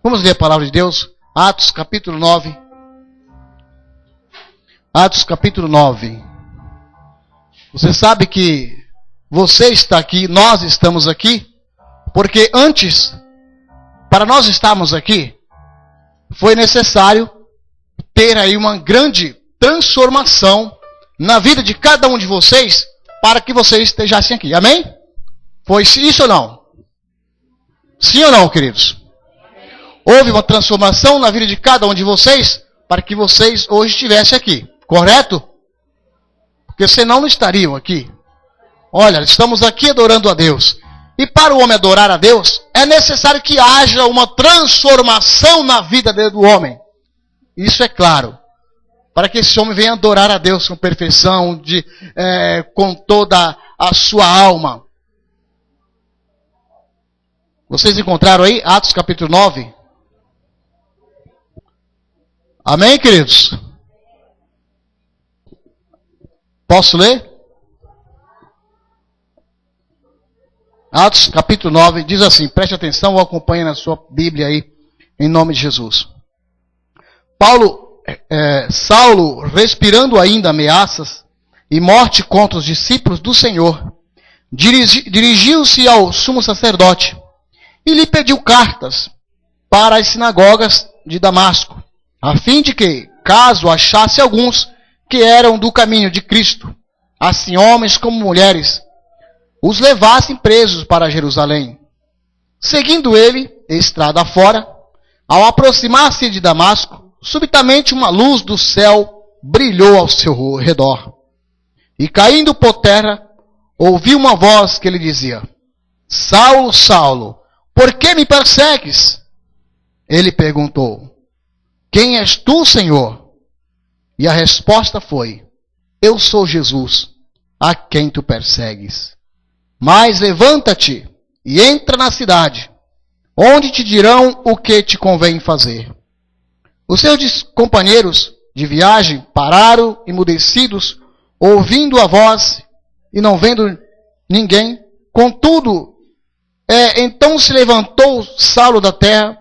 Vamos ler a palavra de Deus. Atos capítulo 9. Atos capítulo 9. Você sabe que você está aqui, nós estamos aqui, porque antes, para nós estarmos aqui, foi necessário ter aí uma grande transformação na vida de cada um de vocês, para que vocês estejam aqui. Amém? Foi isso ou não? Sim ou não, queridos? Houve uma transformação na vida de cada um de vocês, para que vocês hoje estivessem aqui. Correto? Porque senão não estariam aqui. Olha, estamos aqui adorando a Deus. E para o homem adorar a Deus, é necessário que haja uma transformação na vida do homem. Isso é claro. Para que esse homem venha adorar a Deus com perfeição, com toda a sua alma. Vocês encontraram aí Atos capítulo 9? Amém, queridos? Posso ler? Atos capítulo 9 diz assim, preste atenção ou acompanhe na sua Bíblia aí, em nome de Jesus. Saulo, respirando ainda ameaças e morte contra os discípulos do Senhor, dirigiu-se ao sumo sacerdote e lhe pediu cartas para as sinagogas de Damasco, a fim de que, caso achasse alguns que eram do caminho de Cristo, assim homens como mulheres, os levassem presos para Jerusalém. Seguindo ele, estrada fora, ao aproximar-se de Damasco, subitamente uma luz do céu brilhou ao seu redor. E caindo por terra, ouviu uma voz que lhe dizia, Saulo, Saulo, por que me persegues? Ele perguntou, quem és tu, Senhor? E a resposta foi, eu sou Jesus, a quem tu persegues. Mas levanta-te e entra na cidade, onde te dirão o que te convém fazer. Os seus companheiros de viagem pararam emudecidos, ouvindo a voz e não vendo ninguém. Contudo, então se levantou Saulo da terra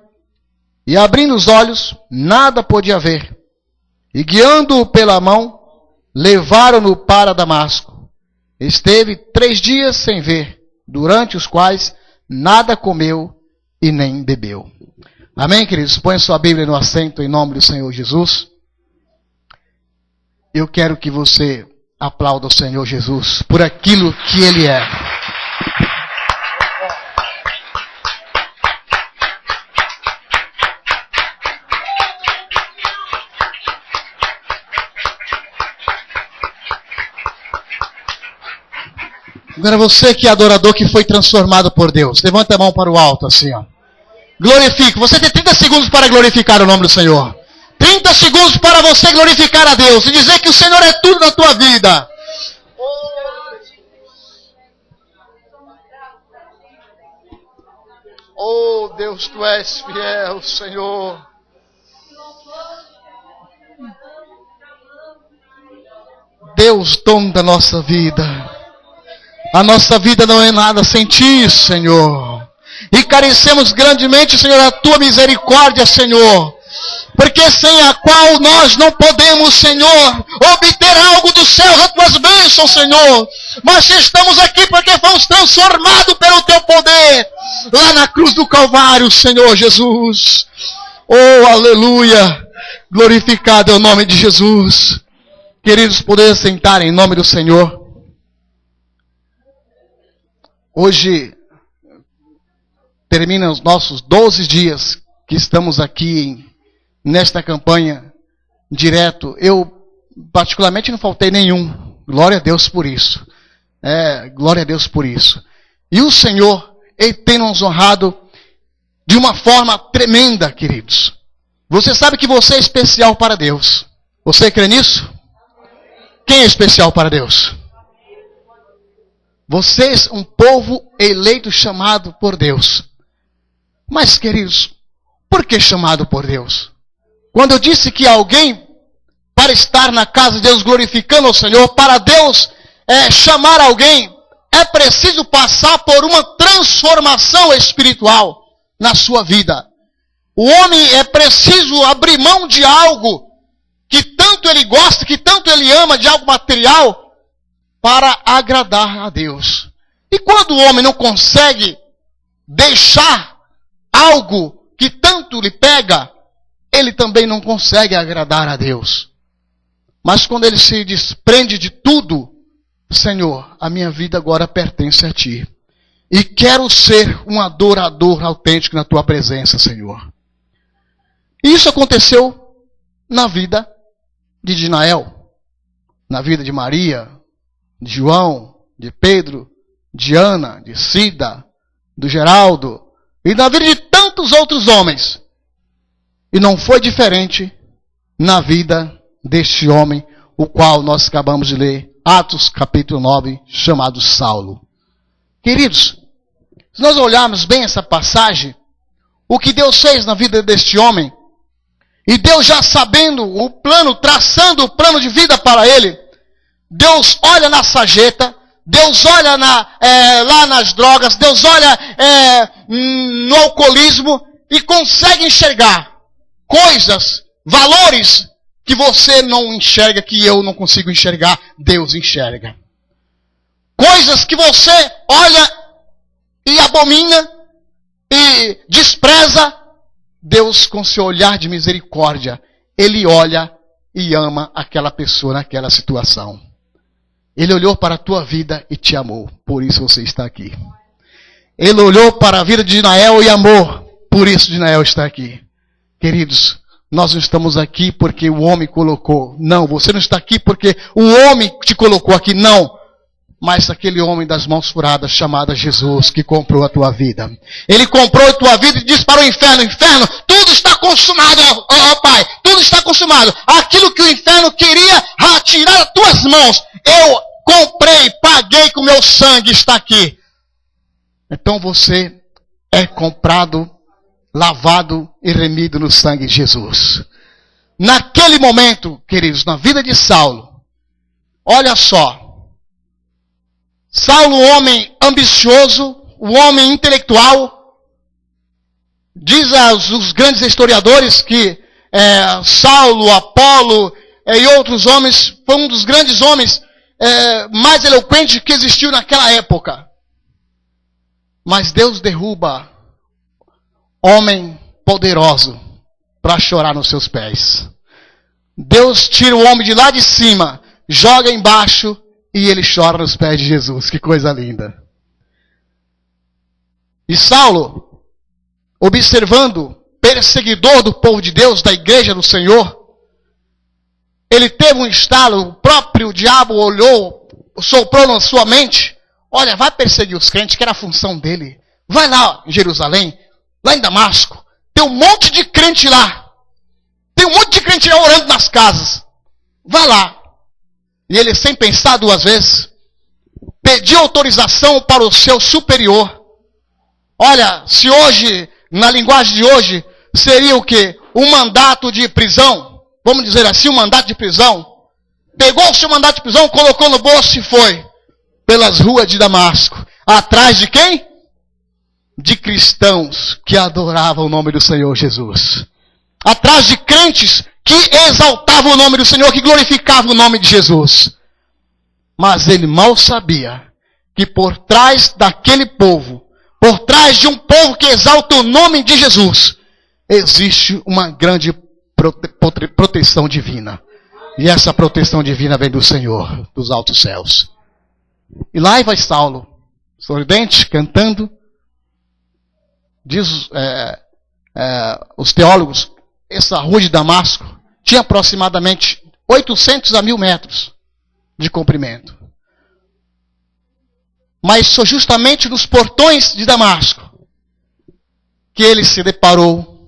e, abrindo os olhos, nada podia ver. E guiando-o pela mão, levaram-no para Damasco. Esteve 3 dias sem ver, durante os quais nada comeu e nem bebeu. Amém, queridos? Põe sua Bíblia no assento em nome do Senhor Jesus. Eu quero que você aplauda o Senhor Jesus por aquilo que Ele é. Agora você que é adorador, que foi transformado por Deus, levanta a mão para o alto assim, ó. Glorifique. Você tem 30 segundos para glorificar o nome do Senhor. 30 segundos para você glorificar a Deus e dizer que o Senhor é tudo na tua vida. Oh Deus, tu és fiel, Senhor. Deus, dono da nossa vida. A nossa vida não é nada sem Ti, Senhor. E carecemos grandemente, Senhor, a Tua misericórdia, Senhor. Porque sem a qual nós não podemos, Senhor, obter algo do céu, das Tuas bênçãos, Senhor. Mas estamos aqui porque fomos transformados pelo Teu poder. Lá na cruz do Calvário, Senhor Jesus. Oh, aleluia. Glorificado é o nome de Jesus. Queridos, poder sentar em nome do Senhor. Hoje terminam os nossos 12 dias que estamos aqui nesta campanha direto. Eu particularmente não faltei nenhum. Glória a Deus por isso. Glória a Deus por isso. E o Senhor, Ele tem nos honrado de uma forma tremenda, queridos. Você sabe que você é especial para Deus. Você crê nisso? Quem é especial para Deus? Vocês, um povo eleito, chamado por Deus. Mas, queridos, por que chamado por Deus? Quando eu disse que alguém, para estar na casa de Deus glorificando ao Senhor, para Deus chamar alguém, é preciso passar por uma transformação espiritual na sua vida. O homem é preciso abrir mão de algo que tanto ele gosta, que tanto ele ama, de algo material, para agradar a Deus. E quando o homem não consegue deixar algo que tanto lhe pega, ele também não consegue agradar a Deus. Mas quando ele se desprende de tudo, Senhor, a minha vida agora pertence a Ti. E quero ser um adorador autêntico na Tua presença, Senhor. E isso aconteceu na vida de Dinael, na vida de Maria, de João, de Pedro, de Ana, de Cida, do Geraldo, e na vida de tantos outros homens. E não foi diferente na vida deste homem, o qual nós acabamos de ler, Atos capítulo 9, chamado Saulo. Queridos, se nós olharmos bem essa passagem, o que Deus fez na vida deste homem, e Deus já sabendo o plano, traçando o plano de vida para ele, Deus olha na sarjeta, Deus olha lá nas drogas, Deus olha no alcoolismo e consegue enxergar coisas, valores que você não enxerga, que eu não consigo enxergar, Deus enxerga. Coisas que você olha e abomina e despreza, Deus com seu olhar de misericórdia, Ele olha e ama aquela pessoa naquela situação. Ele olhou para a tua vida e te amou, por isso você está aqui. Ele olhou para a vida de Dinael e amou, por isso Dinael está aqui. Queridos, nós não estamos aqui porque o homem colocou. Não, você não está aqui porque o homem te colocou aqui. Não. Mas aquele homem das mãos furadas chamado Jesus que comprou a tua vida. Ele comprou a tua vida e disse para o inferno: inferno, tudo está consumado, ó Pai. Tudo está consumado. Aquilo que o inferno queria tirar das tuas mãos, eu comprei, paguei com meu sangue, está aqui. Então você é comprado, lavado e remido no sangue de Jesus. Naquele momento, queridos, na vida de Saulo, olha só. Saulo, um homem ambicioso, um homem intelectual, diz os grandes historiadores que Saulo, Apolo e outros homens, foi um dos grandes homens mais eloquentes que existiu naquela época. Mas Deus derruba homem poderoso para chorar nos seus pés. Deus tira o homem de lá de cima, joga embaixo e ele chora nos pés de Jesus. Que coisa linda. E Saulo, observando, perseguidor do povo de Deus, da igreja do Senhor, ele teve um estalo, o próprio diabo olhou, soprou na sua mente: olha, vai perseguir os crentes, que era a função dele. Vai lá em Jerusalém, lá em Damasco, tem um monte de crente lá. Tem um monte de crente lá orando nas casas. Vai lá. E ele, sem pensar duas vezes, pediu autorização para o seu superior. Olha, se hoje, na linguagem de hoje, seria o quê? Um mandato de prisão. Vamos dizer assim, um mandato de prisão. Pegou o seu mandato de prisão, colocou no bolso e foi pelas ruas de Damasco. Atrás de quem? De cristãos que adoravam o nome do Senhor Jesus. Atrás de crentes que exaltavam o nome do Senhor, que glorificavam o nome de Jesus. Mas ele mal sabia que por trás daquele povo, por trás de um povo que exalta o nome de Jesus, existe uma grande proteção divina. E essa proteção divina vem do Senhor, dos altos céus. E lá vai Saulo, sorridente, cantando. Diz os teólogos, essa rua de Damasco tinha aproximadamente 800 a 1000 metros de comprimento. Mas foi justamente nos portões de Damasco que ele se deparou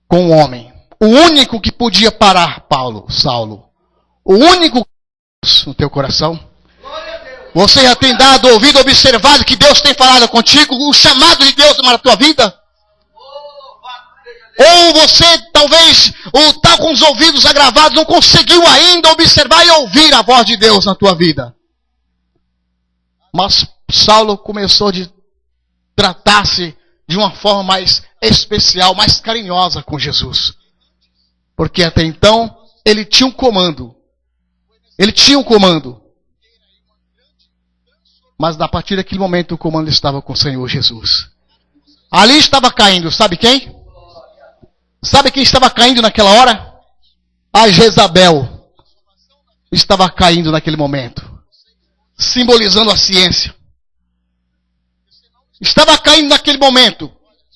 com um homem. O único que podia parar Saulo. O único no teu coração. Você já tem dado ouvido, observado que Deus tem falado contigo, o chamado de Deus para a tua vida? Ou você talvez está com os ouvidos agravados, não conseguiu ainda observar e ouvir a voz de Deus na tua vida. Mas Saulo começou a tratar-se de uma forma mais especial, mais carinhosa com Jesus. Porque até então, ele tinha um comando. Ele tinha um comando. Mas a partir daquele momento, o comando estava com o Senhor Jesus. Ali estava caindo, sabe quem? Sabe quem estava caindo naquela hora? A Jezabel estava caindo naquele momento. Simbolizando a ciência. Estava caindo naquele momento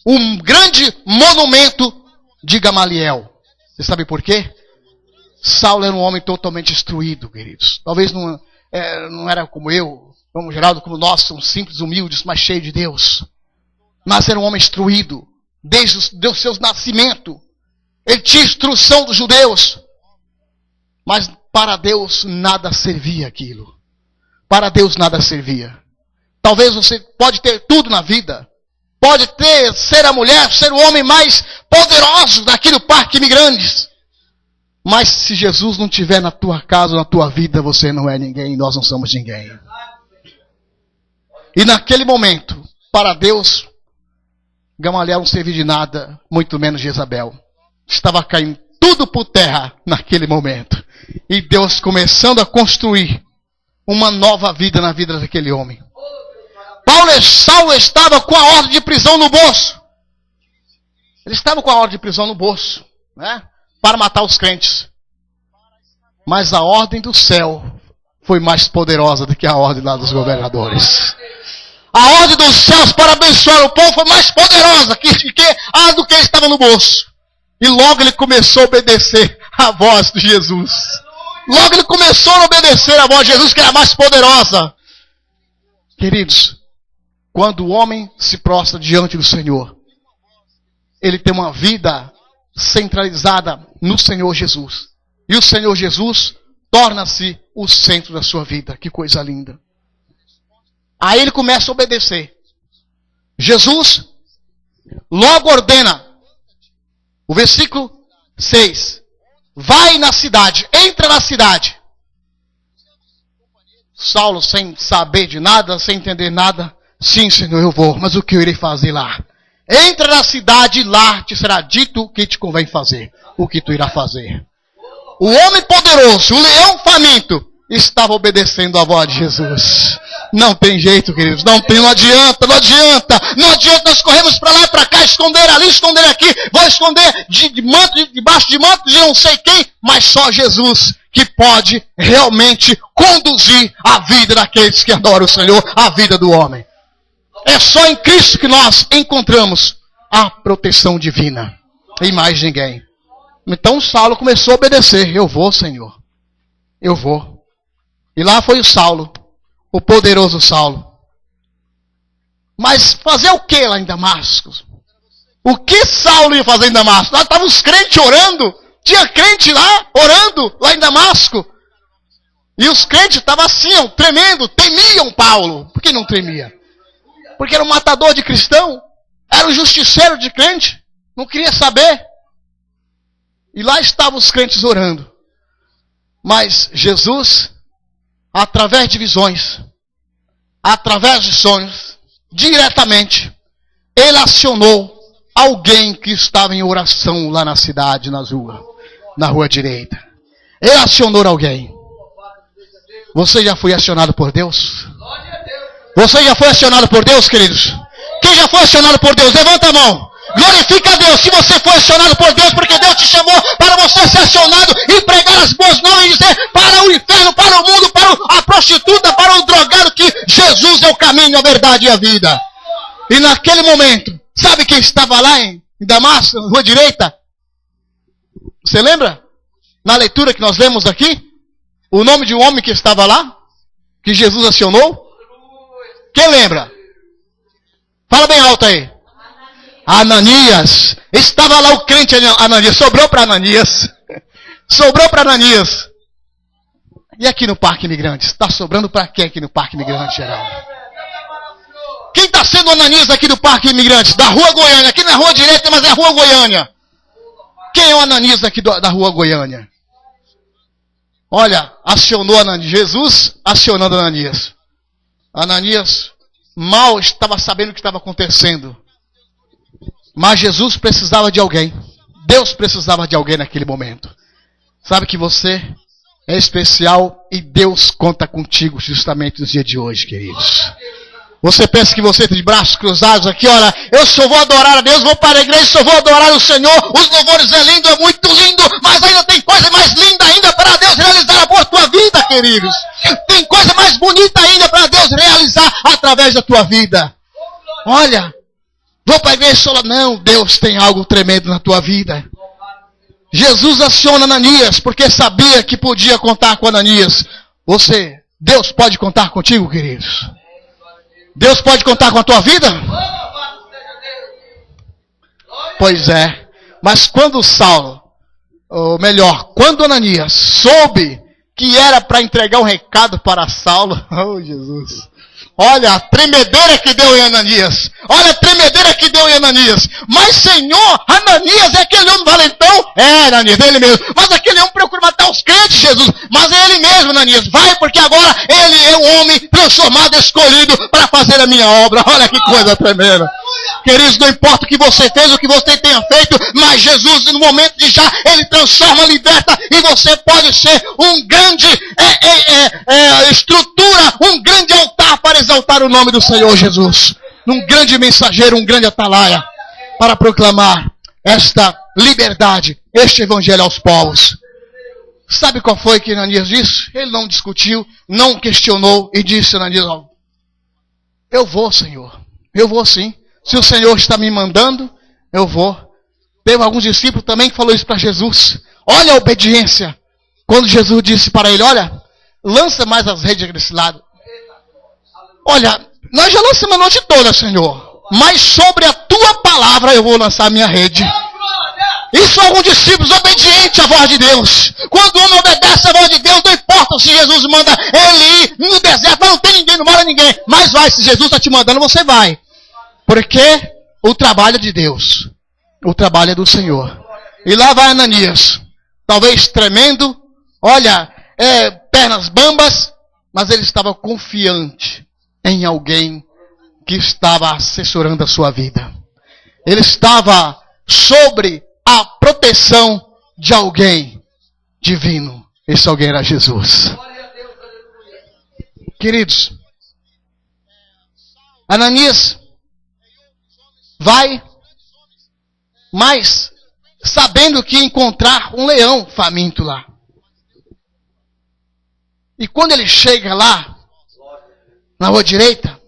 um grande monumento de Gamaliel. Você sabe por quê? Saulo era um homem totalmente instruído, queridos. Talvez não era como eu, como Geraldo, como nós, somos simples, humildes, mas cheios de Deus. Mas era um homem instruído, desde o seu nascimento. Ele tinha instrução dos judeus. Mas para Deus nada servia aquilo. Para Deus nada servia. Talvez você pode ter tudo na vida. Pode ser a mulher, ser o homem mais poderoso daqui do Parque Imigrantes. Mas se Jesus não estiver na tua casa, na tua vida, você não é ninguém, nós não somos ninguém. E naquele momento, para Deus, Gamaliel não servia de nada, muito menos Jezabel. Estava caindo tudo por terra naquele momento. E Deus começando a construir uma nova vida na vida daquele homem. Saulo estava com a ordem de prisão no bolso. Ele estava com a ordem de prisão no bolso, né? Para matar os crentes. Mas a ordem do céu foi mais poderosa do que a ordem lá dos governadores. A ordem dos céus para abençoar o povo foi mais poderosa do que ele estava no bolso. E logo ele começou a obedecer a voz de Jesus. Logo ele começou a obedecer a voz de Jesus, que era mais poderosa. Queridos, quando o homem se prostra diante do Senhor, ele tem uma vida centralizada no Senhor Jesus. E o Senhor Jesus torna-se o centro da sua vida. Que coisa linda. Aí ele começa a obedecer. Jesus logo ordena. O versículo 6. Vai na cidade, entra na cidade. Saulo, sem saber de nada, sem entender nada. Sim, Senhor, eu vou, mas o que eu irei fazer lá? Entra na cidade e lá te será dito o que te convém fazer. O que tu irá fazer. O homem poderoso, o leão faminto, estava obedecendo a voz de Jesus. Não tem jeito, queridos. Não adianta. Não adianta nós corremos para lá e para cá, esconder ali, esconder aqui. Vou esconder debaixo de manto de não sei quem. Mas só Jesus que pode realmente conduzir a vida daqueles que adoram o Senhor, a vida do homem. É só em Cristo que nós encontramos a proteção divina. E mais ninguém. Então Saulo começou a obedecer. Eu vou, Senhor. Eu vou. E lá foi o Saulo. O poderoso Saulo. Mas fazer o que lá em Damasco? O que Saulo ia fazer em Damasco? Lá estavam os crentes orando. Tinha crente lá, orando, lá em Damasco. E os crentes estavam assim, ó, tremendo. Temiam Paulo. Por que não tremia? Porque era um matador de cristão. Era um justiceiro de crente. Não queria saber. E lá estavam os crentes orando. Mas Jesus, através de visões, através de sonhos, diretamente, ele acionou alguém que estava em oração lá na cidade, na rua direita. Ele acionou alguém. Você já foi acionado por Deus? Você já foi acionado por Deus, queridos? Quem já foi acionado por Deus? Levanta a mão. Glorifica a Deus se você foi acionado por Deus, porque Deus te chamou para você ser acionado e pregar as boas novas e dizer para o inferno, para o mundo, para a prostituta, para o drogado, que Jesus é o caminho, a verdade e a vida. E naquele momento, sabe quem estava lá em Damasco, na rua direita? Você lembra? Na leitura que nós lemos aqui, o nome de um homem que estava lá, que Jesus acionou? Quem lembra? Fala bem alto aí. Ananias. Estava lá o crente Ananias. Sobrou para Ananias. Sobrou para Ananias. E aqui no Parque Imigrantes? Está sobrando para quem aqui no Parque Imigrantes, Geraldo? Quem está sendo Ananias aqui do Parque Imigrantes? Da Rua Goiânia. Aqui na Rua Direita, mas é a Rua Goiânia. Quem é o Ananias aqui da Rua Goiânia? Olha, acionou Ananias. Jesus acionando Ananias. Ananias mal estava sabendo o que estava acontecendo. Mas Jesus precisava de alguém. Deus precisava de alguém naquele momento. Sabe que você é especial e Deus conta contigo justamente nos dias de hoje, queridos. Você pensa que você está de braços cruzados aqui, olha, eu só vou adorar a Deus, vou para a igreja, só vou adorar o Senhor, os louvores é lindo, é muito lindo, mas ainda tem coisa mais linda ainda para Deus realizar por tua vida, queridos. Tem coisa mais bonita ainda para Deus realizar através da tua vida. Olha, vou para a igreja só, não, Deus tem algo tremendo na tua vida. Jesus aciona Ananias, porque sabia que podia contar com Ananias. Deus pode contar contigo, queridos? Deus pode contar com a tua vida? Pois é. Mas quando Saulo, ou melhor, quando Ananias soube que era para entregar um recado para Saulo, oh Jesus. Olha a tremedeira que deu em Ananias. Olha a tremedeira que deu em Ananias. Mas Senhor, Ananias é aquele homem valentão? É, Ananias, é ele mesmo. Mas aquele homem procura matar os crentes, Jesus. Mas é ele mesmo, Ananias. Vai, porque agora ele é um homem transformado, escolhido para fazer a minha obra. Olha que coisa tremenda. Queridos, não importa o que você fez, o que você tenha feito, mas Jesus, no momento de já, ele transforma, liberta, e você pode ser um grande estrutura, um grande altar para exaltar o nome do Senhor Jesus. Um grande mensageiro, um grande atalaia, para proclamar esta liberdade, este evangelho aos povos. Sabe qual foi que Ananias disse? Ele não discutiu, não questionou, e disse a Ananias, eu vou, Senhor, eu vou sim. Se o Senhor está me mandando, eu vou. Teve alguns discípulos também que falou isso para Jesus. Olha a obediência. Quando Jesus disse para ele, olha, lança mais as redes desse lado. Olha, nós já lançamos a noite toda, Senhor. Mas sobre a tua palavra eu vou lançar a minha rede. Isso são alguns discípulos obedientes à voz de Deus. Quando o homem obedece à voz de Deus, não importa se Jesus manda ele ir no deserto, não tem ninguém, não mora ninguém. Mas vai, se Jesus está te mandando, você vai. Porque o trabalho é de Deus. O trabalho é do Senhor. E lá vai Ananias. Talvez tremendo. Olha, pernas bambas. Mas ele estava confiante em alguém que estava assessorando a sua vida. Ele estava sobre a proteção de alguém divino. Esse alguém era Jesus. Queridos, Ananias vai, mas sabendo que ia encontrar um leão faminto lá. E quando ele chega lá, na rua direita,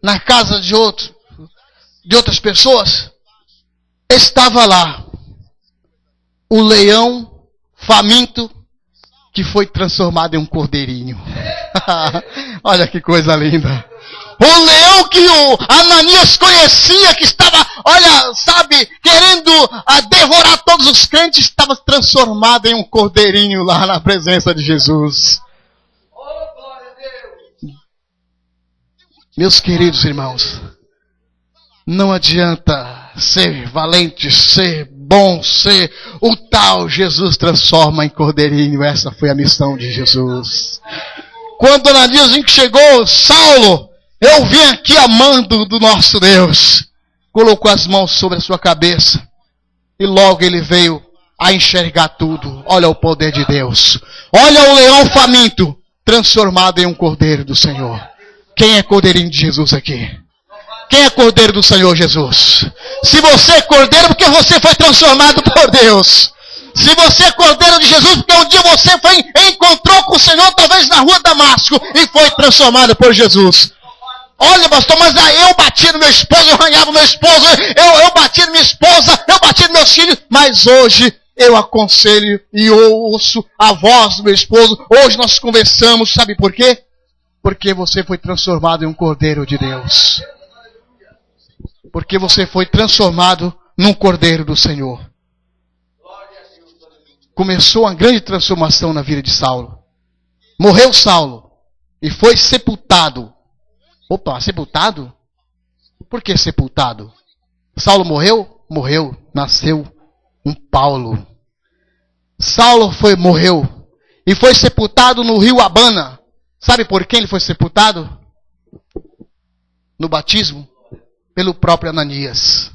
na casa de outras pessoas, estava lá o leão faminto que foi transformado em um cordeirinho. Olha que coisa linda. O leão que o Ananias conhecia, que estava, olha, sabe, querendo devorar todos os crentes, estava transformado em um cordeirinho lá na presença de Jesus. Meus queridos irmãos, não adianta ser valente, ser bom, ser o tal. Jesus transforma em cordeirinho. Essa foi a missão de Jesus. Quando Ananias chegou, Saulo, eu vim aqui a mando do nosso Deus. Colocou as mãos sobre a sua cabeça. E logo ele veio a enxergar tudo. Olha o poder de Deus. Olha o leão faminto transformado em um cordeiro do Senhor. Quem é cordeirinho de Jesus aqui? Quem é cordeiro do Senhor Jesus? Se você é cordeiro, porque você foi transformado por Deus. Se você é cordeiro de Jesus, porque um dia você encontrou com o Senhor, talvez na rua Damasco, e foi transformado por Jesus. Olha, pastor, mas aí eu bati no meu esposo, eu arranhava meu esposo, eu bati na minha esposa, eu bati nos meus filhos, mas hoje eu aconselho e eu ouço a voz do meu esposo. Hoje nós conversamos, sabe por quê? Porque você foi transformado em um cordeiro de Deus. Porque você foi transformado num cordeiro do Senhor. Começou uma grande transformação na vida de Saulo. Morreu Saulo e foi sepultado. Opa, sepultado? Por que sepultado? Saulo morreu. Nasceu um Paulo. Saulo morreu e foi sepultado no rio Abana. Sabe por quem ele foi sepultado? No batismo? Pelo próprio Ananias.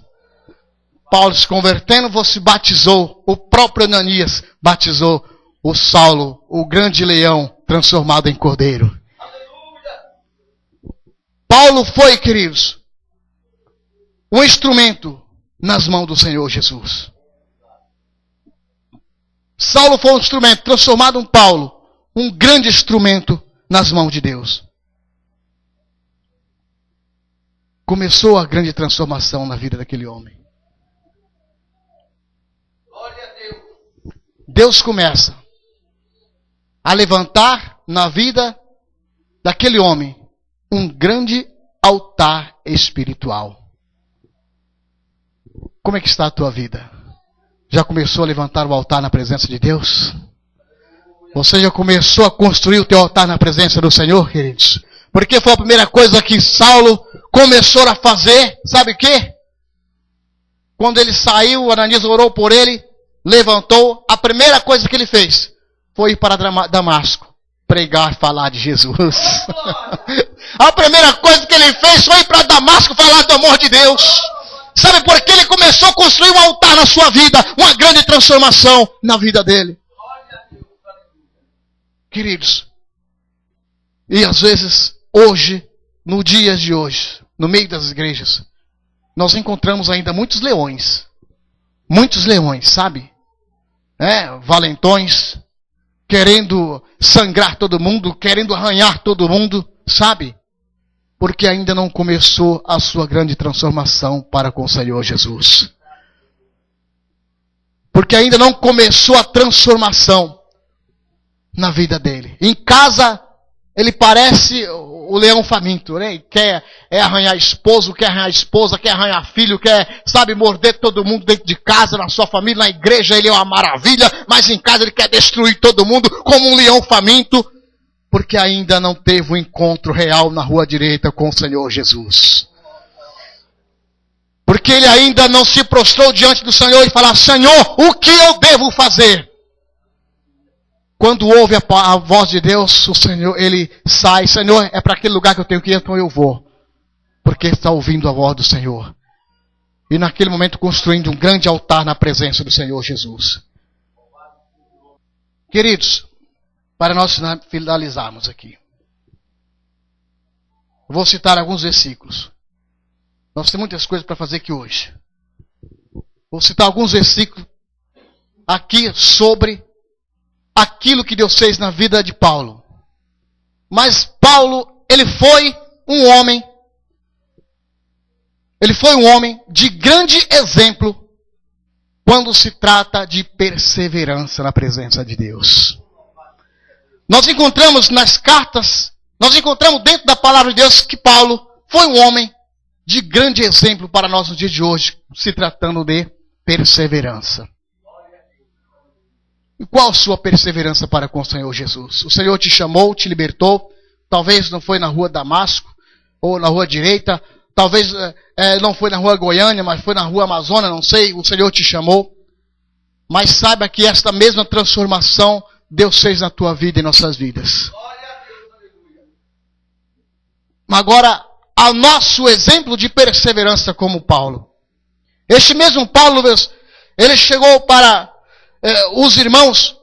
Paulo se convertendo, você batizou, o próprio Ananias batizou o Saulo, o grande leão transformado em cordeiro. Paulo foi, queridos, um instrumento nas mãos do Senhor Jesus. Saulo foi um instrumento, transformado em Paulo, um grande instrumento nas mãos de Deus. Começou a grande transformação na vida daquele homem. Glória a Deus. Deus começa a levantar na vida daquele homem um grande altar espiritual. Como é que está a tua vida? Já começou a levantar o altar na presença de Deus? Você já começou a construir o teu altar na presença do Senhor, queridos? Porque foi a primeira coisa que Saulo começou a fazer, sabe o quê? Quando ele saiu, Ananias orou por ele, levantou, a primeira coisa que ele fez foi ir para Damasco, pregar, falar de Jesus. A primeira coisa que ele fez foi ir para Damasco falar do amor de Deus. Sabe por que ele começou a construir um altar na sua vida, uma grande transformação na vida dele? Queridos, e às vezes, hoje, no dia de hoje, no meio das igrejas, nós encontramos ainda muitos leões, sabe? Valentões, querendo sangrar todo mundo, querendo arranhar todo mundo, sabe? Porque ainda não começou a sua grande transformação para com o Senhor Jesus. Porque ainda não começou a transformação na vida dele. Em casa, ele parece o leão faminto, né? Quer arranhar esposo, quer arranhar esposa, quer arranhar filho, quer, sabe, morder todo mundo dentro de casa, na sua família, na igreja ele é uma maravilha, mas em casa ele quer destruir todo mundo como um leão faminto, porque ainda não teve um encontro real na rua direita com o Senhor Jesus. Porque ele ainda não se prostrou diante do Senhor e falou: Senhor, o que eu devo fazer? Quando ouve a voz de Deus, o Senhor, ele sai: Senhor, é para aquele lugar que eu tenho que ir, então eu vou. Porque está ouvindo a voz do Senhor. E naquele momento construindo um grande altar na presença do Senhor Jesus. Queridos, para nós finalizarmos aqui, eu vou citar alguns versículos. Nós temos muitas coisas para fazer aqui hoje. Vou citar alguns versículos aqui sobre aquilo que Deus fez na vida de Paulo. Mas Paulo, ele foi um homem de grande exemplo quando se trata de perseverança na presença de Deus. Nós encontramos nas cartas, nós encontramos dentro da palavra de Deus que Paulo foi um homem de grande exemplo para nós nos dias de hoje, se tratando de perseverança. E qual a sua perseverança para com o Senhor Jesus? O Senhor te chamou, te libertou. Talvez não foi na rua Damasco, ou na rua direita. Talvez não foi na rua Goiânia, mas foi na rua Amazônia, não sei. O Senhor te chamou. Mas saiba que esta mesma transformação Deus fez na tua vida e em nossas vidas. Agora, ao nosso exemplo de perseverança como Paulo. Este mesmo Paulo, ele chegou para os irmãos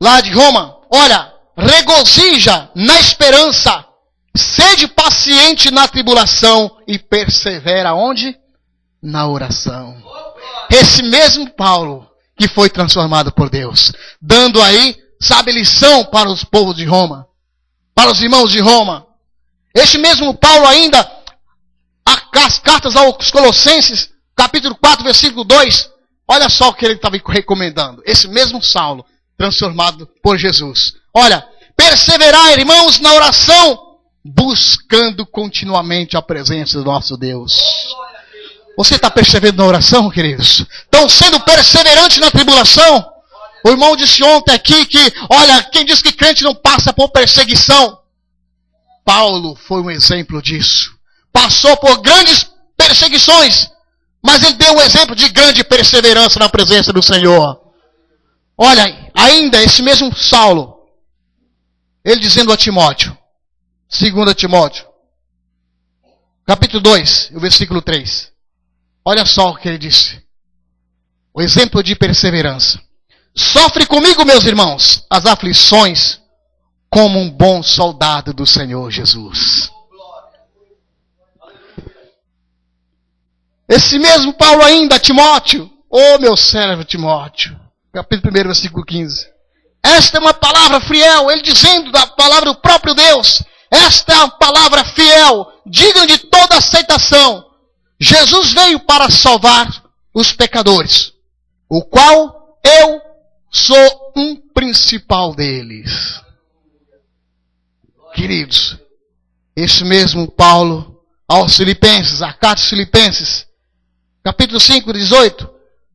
lá de Roma: olha, regozija na esperança, sede paciente na tribulação e persevera onde? Na oração. Esse mesmo Paulo que foi transformado por Deus, dando aí, sabe, lição para os povos de Roma, para os irmãos de Roma. Este mesmo Paulo ainda, as cartas aos Colossenses, capítulo 4, versículo 2, olha só o que ele estava recomendando. Esse mesmo Saulo, transformado por Jesus. Olha, perseverar, irmãos, na oração, buscando continuamente a presença do nosso Deus. Você está perseverando na oração, queridos? Estão sendo perseverantes na tribulação? O irmão disse ontem aqui que, olha, quem diz que crente não passa por perseguição? Paulo foi um exemplo disso. Passou por grandes perseguições, mas ele deu um exemplo de grande perseverança na presença do Senhor. Olha, ainda esse mesmo Saulo, ele dizendo a Timóteo, 2 Timóteo, capítulo 2, o versículo 3. Olha só o que ele disse. O exemplo de perseverança. Sofre comigo, meus irmãos, as aflições como um bom soldado do Senhor Jesus. Esse mesmo Paulo ainda, Timóteo, meu servo Timóteo, capítulo 1, versículo 15. Esta é uma palavra fiel, ele dizendo da palavra do próprio Deus. Esta é uma palavra fiel, digna de toda aceitação. Jesus veio para salvar os pecadores, o qual eu sou um principal deles. Queridos, esse mesmo Paulo, aos Filipenses, a carta aos Filipenses, capítulo 5, 18.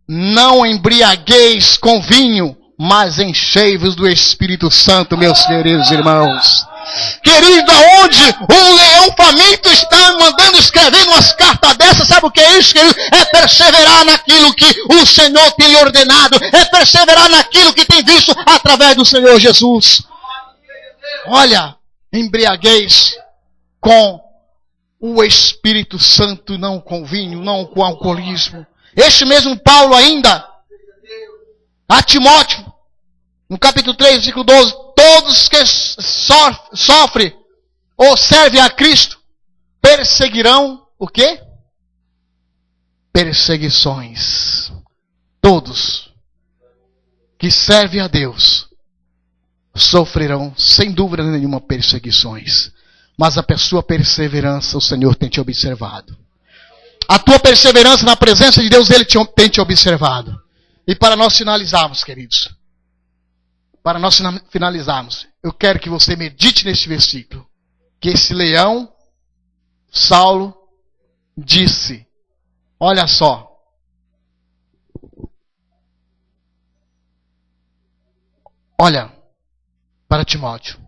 Não embriagueis com vinho, mas enchei-vos do Espírito Santo, meus queridos irmãos. Querido, aonde um leão faminto está mandando escrever umas cartas dessas, sabe o que é isso, querido? É perseverar naquilo que o Senhor tem ordenado, é perseverar naquilo que tem visto através do Senhor Jesus. Olha, embriagueis com o Espírito Santo, não com vinho, não com alcoolismo. Este mesmo Paulo ainda, a Timóteo, no capítulo 3, versículo 12, todos que sofrem ou servem a Cristo perseguirão o quê? Perseguições. Todos que servem a Deus sofrerão, sem dúvida nenhuma, perseguições. Mas a sua perseverança, o Senhor tem te observado. A tua perseverança na presença de Deus, Ele tem te observado. E para nós finalizarmos, queridos, para nós finalizarmos, eu quero que você medite neste versículo. Que esse leão, Saulo, disse, olha só. Olha para Timóteo.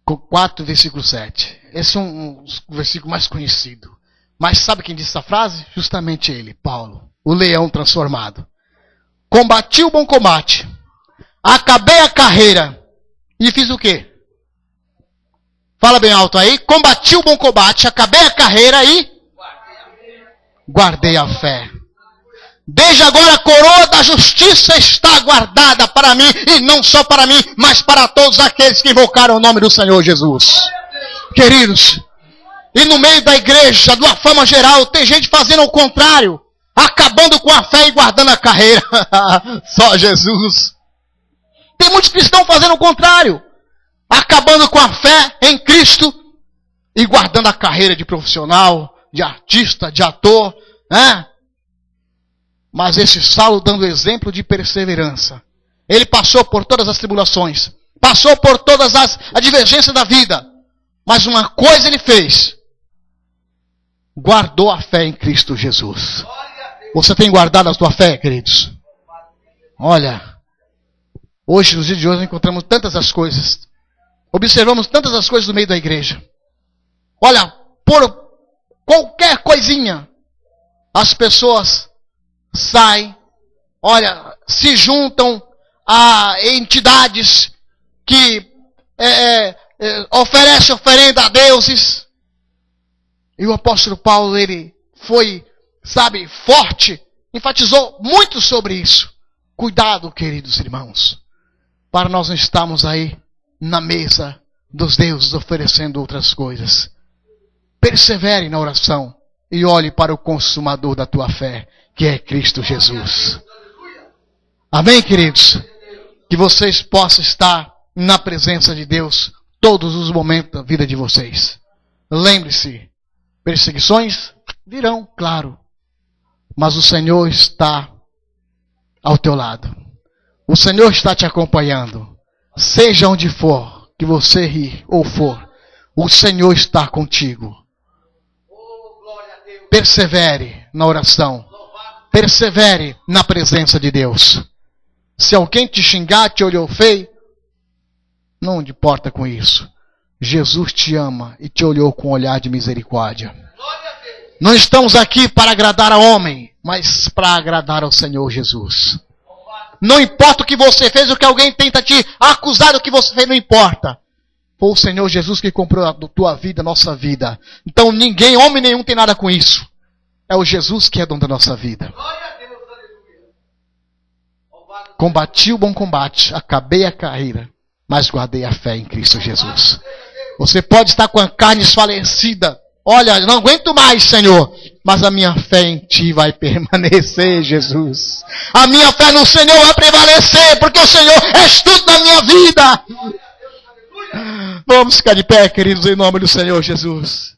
4, versículo 7. Esse é um versículo mais conhecido. Mas sabe quem disse essa frase? Justamente ele, Paulo, o leão transformado. Combati o bom combate, acabei a carreira e fiz o quê? Fala bem alto aí. Combati o bom combate, acabei a carreira e guardei a fé. Desde agora a coroa da justiça está guardada para mim, e não só para mim, mas para todos aqueles que invocaram o nome do Senhor Jesus. Queridos, e no meio da igreja, de uma forma geral, tem gente fazendo o contrário, acabando com a fé e guardando a carreira. Só Jesus. Tem muitos cristãos fazendo o contrário, acabando com a fé em Cristo e guardando a carreira de profissional, de artista, de ator, né? Mas esse Saulo dando exemplo de perseverança. Ele passou por todas as tribulações. Passou por todas as divergências da vida. Mas uma coisa ele fez. Guardou a fé em Cristo Jesus. Você tem guardado a sua fé, queridos? Olha, hoje, nos dias de hoje, encontramos tantas as coisas. Observamos tantas as coisas no meio da igreja. Olha, por qualquer coisinha, as pessoas saem, olha, se juntam a entidades que oferecem oferenda a deuses. E o apóstolo Paulo, ele foi, forte, enfatizou muito sobre isso. Cuidado, queridos irmãos, para nós não estarmos aí na mesa dos deuses oferecendo outras coisas. Persevere na oração e olhe para o consumador da tua fé, que é Cristo Jesus. Amém, queridos? Que vocês possam estar na presença de Deus todos os momentos da vida de vocês. Lembre-se, perseguições virão, claro. Mas o Senhor está ao teu lado. O Senhor está te acompanhando. Seja onde for que você ir ou for, o Senhor está contigo. Persevere na oração. Persevere na presença de Deus. Se alguém te xingar, te olhou feio, não importa com isso. Jesus te ama e te olhou com um olhar de misericórdia. Não estamos aqui para agradar a homem, mas para agradar ao Senhor Jesus. Não importa o que você fez, o que alguém tenta te acusar do que você fez, não importa. Foi o Senhor Jesus que comprou a tua vida, a nossa vida. Então ninguém, homem nenhum, tem nada com isso. É o Jesus que é dono da nossa vida. Combati o bom combate, acabei a carreira, mas guardei a fé em Cristo Jesus. Você pode estar com a carne desfalecida. Olha, não aguento mais, Senhor. Mas a minha fé em Ti vai permanecer, Jesus. A minha fé no Senhor vai prevalecer, porque o Senhor é tudo na minha vida. Vamos ficar de pé, queridos, em nome do Senhor Jesus.